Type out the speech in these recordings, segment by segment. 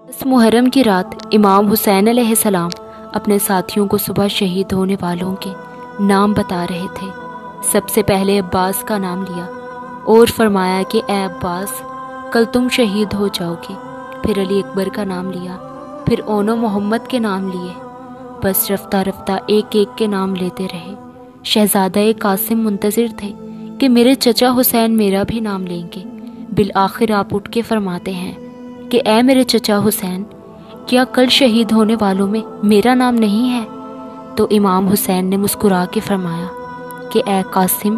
10 محرم کی رات امام حسین علیہ السلام اپنے ساتھیوں کو صبح شہید ہونے والوں کے نام بتا رہے تھے۔ سب سے پہلے عباس کا نام لیا اور فرمایا کہ اے عباس، کل تم شہید ہو جاؤ گے۔ پھر علی اکبر کا نام لیا، پھر اونو محمد کے نام لیے۔ بس رفتہ رفتہ ایک ایک کے نام لیتے رہے۔ شہزادہ قاسم منتظر تھے کہ میرے چچا حسین میرا بھی نام لیں گے۔ بالآخر آپ اٹھ کے فرماتے ہیں کہ اے میرے چچا حسین، کیا کل شہید ہونے والوں میں میرا نام نہیں ہے؟ تو امام حسین نے مسکرا کے فرمایا کہ اے قاسم،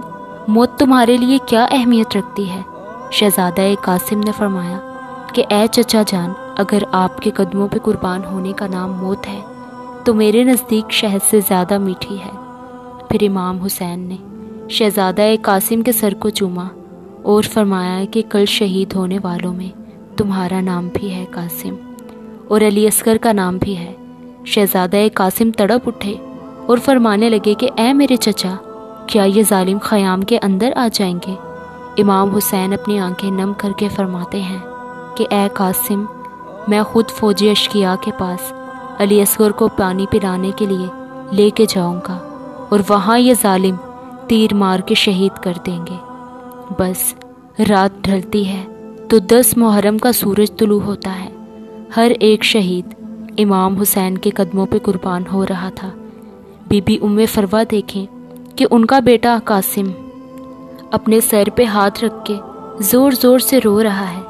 موت تمہارے لیے کیا اہمیت رکھتی ہے؟ شہزادہ قاسم نے فرمایا کہ اے چچا جان، اگر آپ کے قدموں پہ قربان ہونے کا نام موت ہے تو میرے نزدیک شہد سے زیادہ میٹھی ہے۔ پھر امام حسین نے شہزادہ قاسم کے سر کو چوما اور فرمایا کہ کل شہید ہونے والوں میں تمہارا نام بھی ہے قاسم، اور علی اصغر کا نام بھی ہے۔ شہزادہ قاسم تڑپ اٹھے اور فرمانے لگے کہ اے میرے چچا، کیا یہ ظالم خیام کے اندر آ جائیں گے؟ امام حسین اپنی آنکھیں نم کر کے فرماتے ہیں کہ اے قاسم، میں خود فوجی اشقیاء کے پاس علی اصغر کو پانی پلانے کے لیے لے کے جاؤں گا، اور وہاں یہ ظالم تیر مار کے شہید کر دیں گے۔ بس رات ڈھلتی ہے تو 10 محرم کا سورج طلوع ہوتا ہے۔ ہر ایک شہید امام حسین کے قدموں پہ قربان ہو رہا تھا۔ بی بی ام فروہ دیکھیں کہ ان کا بیٹا قاسم اپنے سر پہ ہاتھ رکھ کے زور زور سے رو رہا ہے۔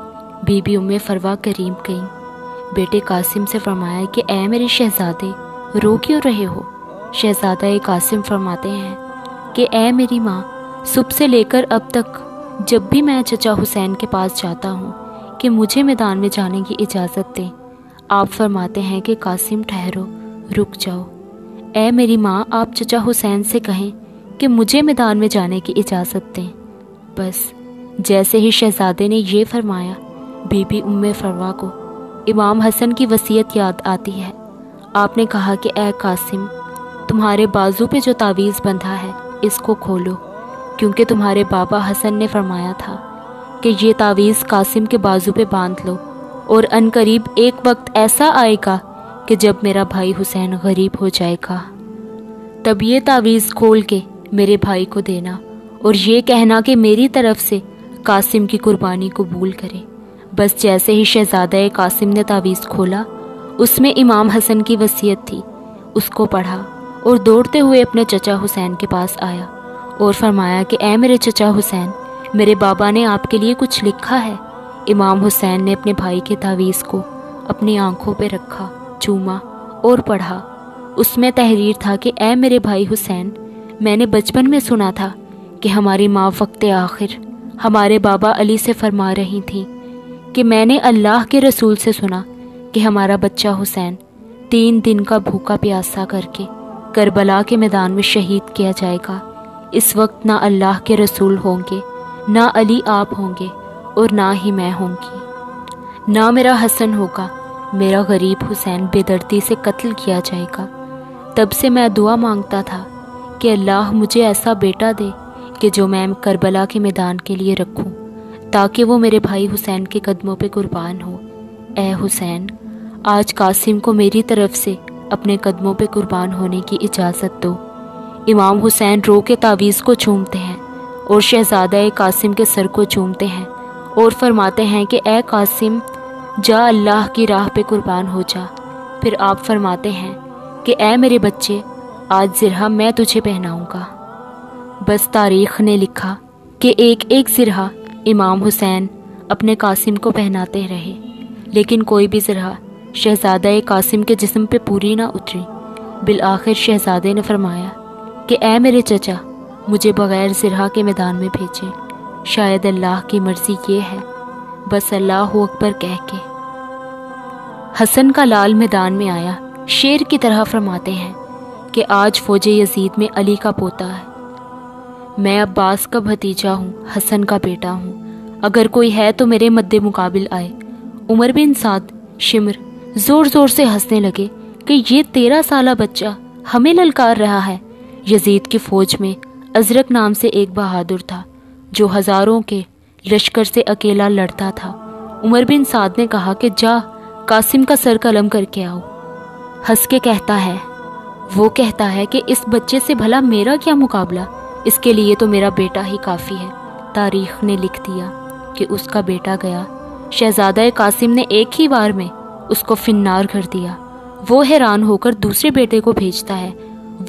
بی بی ام فروہ قریب گئیں، بیٹے قاسم سے فرمایا کہ اے میرے شہزادے، رو کیوں رہے ہو؟ شہزادہ قاسم فرماتے ہیں کہ اے میری ماں، صبح سے لے کر اب تک جب بھی میں چچا حسین کے پاس جاتا ہوں کہ مجھے میدان میں جانے کی اجازت دیں، آپ فرماتے ہیں کہ قاسم ٹھہرو، رک جاؤ۔ اے میری ماں، آپ چچا حسین سے کہیں کہ مجھے میدان میں جانے کی اجازت دیں۔ بس جیسے ہی شہزادے نے یہ فرمایا، بی بی ام فروہ کو امام حسن کی وصیت یاد آتی ہے۔ آپ نے کہا کہ اے قاسم، تمہارے بازو پہ جو تعویذ بندھا ہے اس کو کھولو، کیونکہ تمہارے بابا حسن نے فرمایا تھا کہ یہ تعویذ قاسم کے بازو پہ باندھ لو، اور ان قریب ایک وقت ایسا آئے گا کہ جب میرا بھائی حسین غریب ہو جائے گا، تب یہ تعویذ کھول کے میرے بھائی کو دینا اور یہ کہنا کہ میری طرف سے قاسم کی قربانی قبول کرے۔ بس جیسے ہی شہزادہ قاسم نے تعویذ کھولا، اس میں امام حسن کی وصیت تھی، اس کو پڑھا اور دوڑتے ہوئے اپنے چچا حسین کے پاس آیا اور فرمایا کہ اے میرے چچا حسین، میرے بابا نے آپ کے لیے کچھ لکھا ہے۔ امام حسین نے اپنے بھائی کے تعویذ کو اپنی آنکھوں پہ رکھا، چوما اور پڑھا۔ اس میں تحریر تھا کہ اے میرے بھائی حسین، میں نے بچپن میں سنا تھا کہ ہماری ماں وقت آخر ہمارے بابا علی سے فرما رہی تھیں کہ میں نے اللہ کے رسول سے سنا کہ ہمارا بچہ حسین 3 دن کا بھوکا پیاسا کر کے کربلا کے میدان میں شہید کیا جائے گا۔ اس وقت نہ اللہ کے رسول ہوں گے، نہ علی آپ ہوں گے، اور نہ ہی میں ہوں گی، نہ میرا حسن ہوگا۔ میرا غریب حسین بے دردی سے قتل کیا جائے گا۔ تب سے میں دعا مانگتا تھا کہ اللہ مجھے ایسا بیٹا دے کہ جو میں کربلا کے میدان کے لیے رکھوں، تاکہ وہ میرے بھائی حسین کے قدموں پہ قربان ہو۔ اے حسین، آج قاسم کو میری طرف سے اپنے قدموں پہ قربان ہونے کی اجازت دو۔ امام حسین رو کے تعویذ کو چومتے ہیں اور شہزادہ قاسم کے سر کو چومتے ہیں اور فرماتے ہیں کہ اے قاسم، جا اللہ کی راہ پہ قربان ہو جا۔ پھر آپ فرماتے ہیں کہ اے میرے بچے، آج زرہ میں تجھے پہناؤں گا۔ بس تاریخ نے لکھا کہ ایک ایک زرہ امام حسین اپنے قاسم کو پہناتے رہے، لیکن کوئی بھی زرہ شہزادہ قاسم کے جسم پہ پوری نہ اتری۔ بالآخر شہزادے نے فرمایا کہ اے میرے چچا، مجھے بغیر زرہ کے میدان میں بھیجیں، شاید اللہ کی مرضی یہ ہے۔ بس اللہ اکبر کہہ کے حسن کا لال میدان میں آیا۔ شیر کی طرح فرماتے ہیں کہ آج فوج یزید میں علی کا پوتا ہے، میں عباس کا بھتیجا ہوں، حسن کا بیٹا ہوں، اگر کوئی ہے تو میرے مد مقابل آئے۔ عمر بن سعد شمر زور زور سے ہنسنے لگے کہ یہ 13 سالہ بچہ ہمیں للکار رہا ہے۔ یزید کی فوج میں ازرق نام سے ایک بہادر تھا جو ہزاروں کے لشکر سے اکیلا لڑتا تھا۔ عمر بن سعد نے کہا کہ جا قاسم کا سر قلم کر کے آؤ۔ ہنس کے کہتا ہے، وہ کہتا ہے کہ اس بچے سے بھلا میرا کیا مقابلہ، اس کے لیے تو میرا بیٹا ہی کافی ہے۔ تاریخ نے لکھ دیا کہ اس کا بیٹا گیا۔ شہزادہ قاسم نے ایک ہی بار میں اس کو فنار کر دیا۔ وہ حیران ہو کر دوسرے بیٹے کو بھیجتا ہے،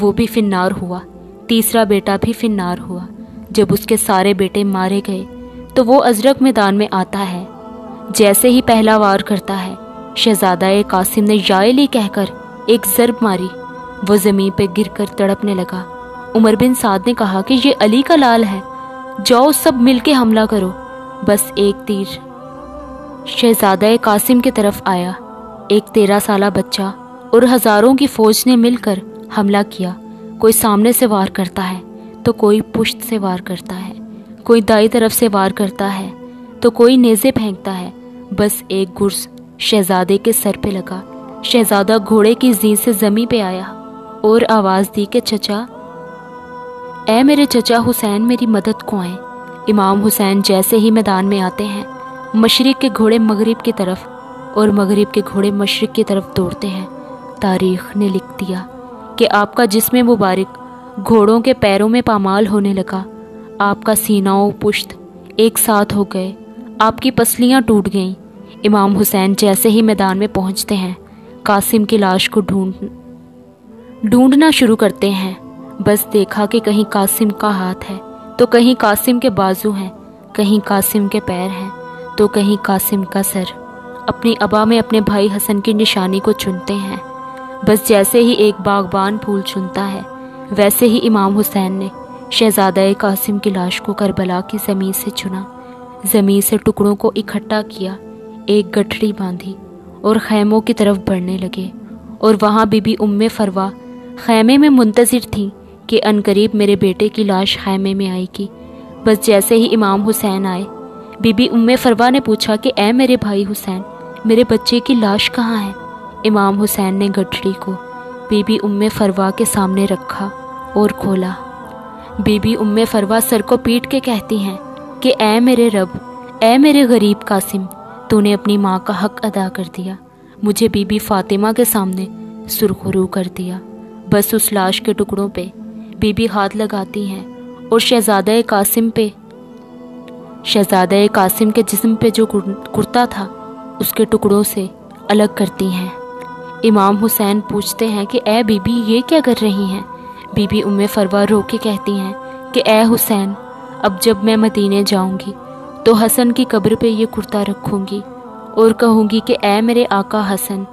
وہ بھی فنار ہوا۔ تیسرا بیٹا بھی فنار ہوا۔ جب اس کے سارے بیٹے مارے گئے تو وہ ازرق میدان میں آتا ہے۔ جیسے ہی پہلا وار کرتا ہے، شہزادہ قاسم نے یا علی کہہ کر ایک ضرب ماری۔ وہ زمین پہ گر کر تڑپنے لگا۔ عمر بن سعد نے کہا کہ یہ علی کا لال ہے، جاؤ سب مل کے حملہ کرو۔ بس ایک تیر شہزادہ قاسم کی طرف آیا۔ ایک 13 سالہ بچہ اور ہزاروں کی فوج نے مل کر حملہ کیا۔ کوئی سامنے سے وار کرتا ہے تو کوئی پشت سے وار کرتا ہے، کوئی دائیں طرف سے وار کرتا ہے تو کوئی نیزے پھینکتا ہے۔ بس ایک گرز شہزادے کے سر پہ لگا۔ شہزادہ گھوڑے کی زین سے زمین پہ آیا اور آواز دی کہ چچا، اے میرے چچا حسین، میری مدد کو آئیں۔ امام حسین جیسے ہی میدان میں آتے ہیں، مشرق کے گھوڑے مغرب کی طرف اور مغرب کے گھوڑے مشرق کی طرف دوڑتے ہیں۔ تاریخ نے لکھ دیا کہ آپ کا جسم مبارک گھوڑوں کے پیروں میں پامال ہونے لگا۔ آپ کا سینہ و پشت ایک ساتھ ہو گئے، آپ کی پسلیاں ٹوٹ گئیں۔ امام حسین جیسے ہی میدان میں پہنچتے ہیں، قاسم کی لاش کو ڈھونڈنا شروع کرتے ہیں۔ بس دیکھا کہ کہیں قاسم کا ہاتھ ہے تو کہیں قاسم کے بازو ہیں، کہیں قاسم کے پیر ہیں تو کہیں قاسم کا سر۔ اپنی ابا میں اپنے بھائی حسن کی نشانی کو چنتے ہیں۔ بس جیسے ہی ایک باغبان پھول چنتا ہے، ویسے ہی امام حسین نے شہزادہ قاسم کی لاش کو کربلا کی زمین سے چنا، زمین سے ٹکڑوں کو اکٹھا کیا، ایک گٹھڑی باندھی اور خیموں کی طرف بڑھنے لگے۔ اور وہاں بی بی ام فروا خیمے میں منتظر تھیں کہ عنقریب میرے بیٹے کی لاش خیمے میں آئے گی۔ بس جیسے ہی امام حسین آئے، بی بی ام فروا نے پوچھا کہ اے میرے بھائی حسین، میرے بچے کی لاش کہاں ہے؟ امام حسین نے گٹھڑی کو بی بی ام فروا کے سامنے رکھا اور کھولا۔ بی بی ام فروا سر کو پیٹ کے کہتی ہیں کہ اے میرے رب، اے میرے غریب قاسم، تو نے اپنی ماں کا حق ادا کر دیا، مجھے بی بی فاطمہ کے سامنے سرخرو کر دیا۔ بس اس لاش کے ٹکڑوں پہ بی بی ہاتھ لگاتی ہیں اور شہزادہ قاسم کے جسم پہ جو کرتا تھا اس کے ٹکڑوں سے الگ کرتی ہیں۔ امام حسین پوچھتے ہیں کہ اے بی بی یہ کیا کر رہی ہیں؟ بی بی ام فروا رو کے کہتی ہیں کہ اے حسین، اب جب میں مدینے جاؤں گی تو حسن کی قبر پہ یہ کرتا رکھوں گی اور کہوں گی کہ اے میرے آقا حسن،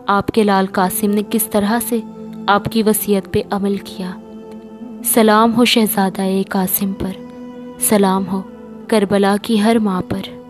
آپ کے لال قاسم نے کس طرح سے آپ کی وصیت پہ عمل کیا۔ سلام ہو شہزادہ قاسم پر، سلام ہو کربلا کی ہر ماں پر۔